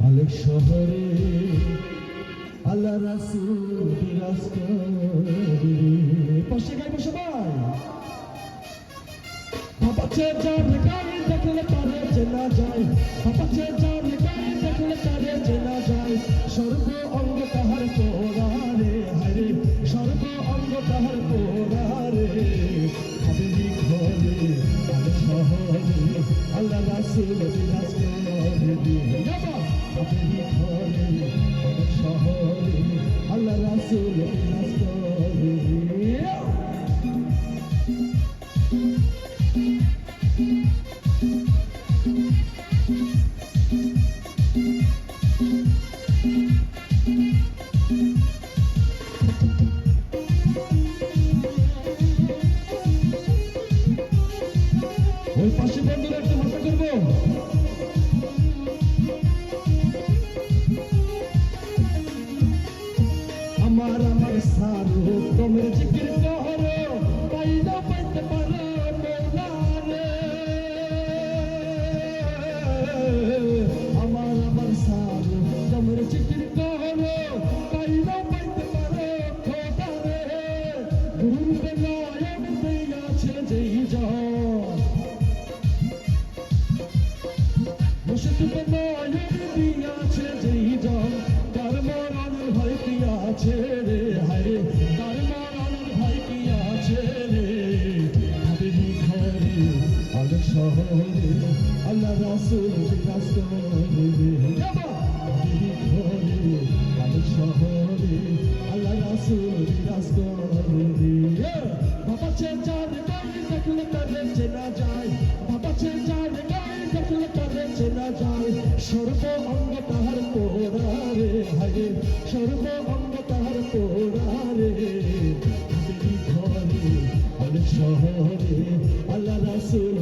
আলেক শহরে আল্লাহ রাসূল বিরাজ করে। পাশে গাইবো সবাই। বাবাচে যার গায়ে দেখলে তারে চেনা যায়, বাবাচে যার গায়ে দেখলে তারে চেনা যায়। সর্ব অঙ্গ তাহার পোড়ারে, হায়রে সর্ব অঙ্গ তাহার পোড়ারে। হাবিবি ঘরে আলেক শহরে আল্লাহ রাসূল বিরাজ করে। হাবিবি ঘরে আলেক শহরে আল্লাহ রাসূল বিরাজ করে। ওই পাশে বন্ধুরা একটু ভাষা করবো। আমার আমার সারু তোমরা জিকির করো, পাইলা পাইতে পারো মৌলারে। আমার আমার সারু তোমরা জিকির করো, পাইলা পাইতে পারো খোদারে। গুরুর নয়ন দিয়াছে যেই জন, মুর্শিদ নয়ন দিয়াছে যেই জন, তার মরণের ভয় কি আছে রে, হায়রে তার মরণের ভয় কি আছে রে। হাবিবি ঘরে আলেক শহরে আল্লাহ রাসূল বিরাজ করে। হাবিবি ঘরে আলেক শহরে আল্লাহ রাসূল বিরাজ করে। বাবাচে যার গায়ে দেখলে তারে চেনা যায়, বাবাচে যার গায়ে দেখলে তারে চেনা যায়। সর্ব অঙ্গ তাহার পোড়ারে, হায়রে সর্ব অঙ্গ তাহার পোড়ারে। হাবিবি ঘরে আলেক শহরে আল্লাহ রাসূল